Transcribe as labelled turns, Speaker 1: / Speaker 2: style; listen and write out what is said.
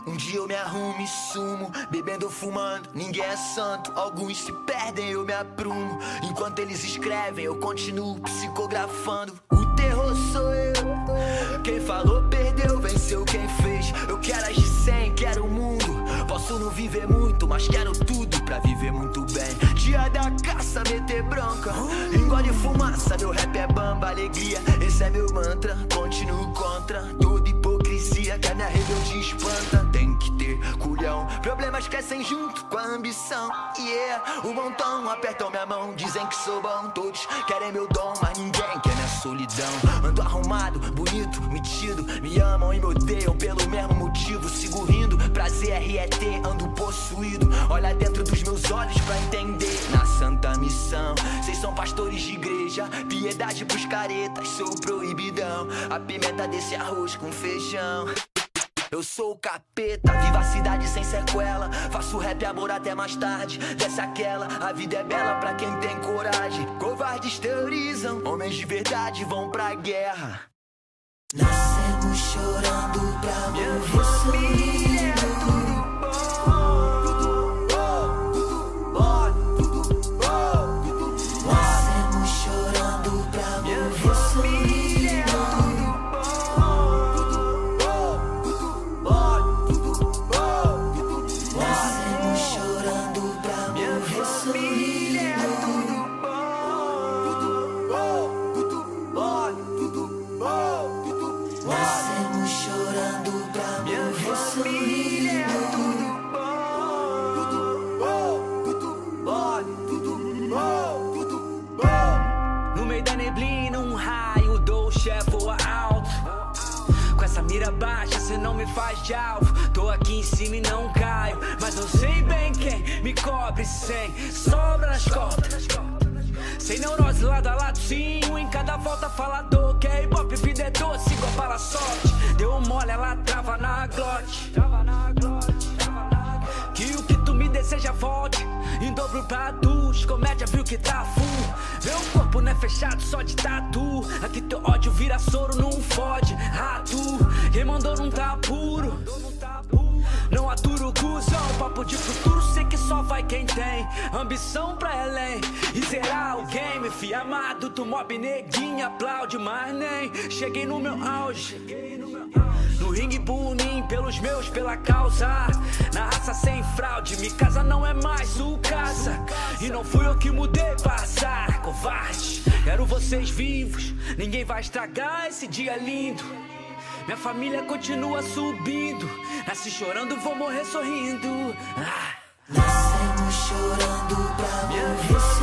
Speaker 1: Um dia eu me arrumo e sumo, bebendo ou fumando, ninguém é santo. Alguns se perdem, eu me aprumo. Enquanto eles escrevem, eu continuo psicografando. O terror sou eu. Quem falou perdeu, venceu quem fez. Eu quero agir sem, quero o mundo. Posso não viver muito, mas quero tudo pra viver muito bem. Dia da caça, meter bronca, engole fumaça, meu rap é bamba, alegria. Esse é meu mantra, continuo contra toda hipocrisia que a minha rebeldia espanta. Tem que ter culhão, problemas crescem junto com a ambição. Yeah, o montão apertam minha mão, dizem que sou bom. Todos querem meu dom, mas ninguém quer minha solidão. Ando arrumado, bonito, metido, me amam e me odeiam pelo mesmo motivo. Sigo rindo, prazer RET, ando possuído. Olha dentro dos meus olhos pra entender. Na santa missão, vocês são pastores de igreja, piedade pros caretas, sou proibidão. A pimenta desse arroz com feijão. Eu sou o capeta, vivo a cidade sem sequela. Faço rap amor até mais tarde, desce aquela. A vida é bela pra quem tem coragem. Covardes teorizam, homens de verdade vão pra guerra.
Speaker 2: Nascemos chorando pra
Speaker 1: Minha
Speaker 2: morrer
Speaker 1: família é
Speaker 2: sorrindo. Nascemos chorando pra morrer sorrindo. Nascemos chorando pra morrer sorrindo. Nascemos chorando pra morrer sorrindo.
Speaker 3: No meio da neblina, um raio Dolce voa alto. Com essa mira baixa, cê não me faz de alvo. Tô aqui em cima e não caio, mas eu sei bem quem me cobre sem sobra nas costas. Sem neurose lado a lado, sim, em cada volta falador. Que é hip-hop, vida é doce, igual para a sorte. Deu mole, ela trava na glote. Que o que tu me deseja volte em dobro pra tu. Comédia viu que tá full. Meu corpo não é fechado só de tatu. Aqui teu ódio vira soro, não fode. Rato, quem mandou não tá puro. Não aturo cuzão, papo de futuro, sei que só vai quem tem ambição pra além e zerar o game. Fi amado, tu mob neguinho, aplaude, mas nem cheguei no meu auge. No ringue bunim, pelos meus, pela causa. Na raça sem fraude, minha casa não é mais o casa. E não fui eu que mudei passar, covarde. Quero vocês vivos, ninguém vai estragar esse dia lindo. Minha família continua subindo. Nasci chorando, vou morrer sorrindo.
Speaker 2: Nascemos chorando pra morrer sorrindo.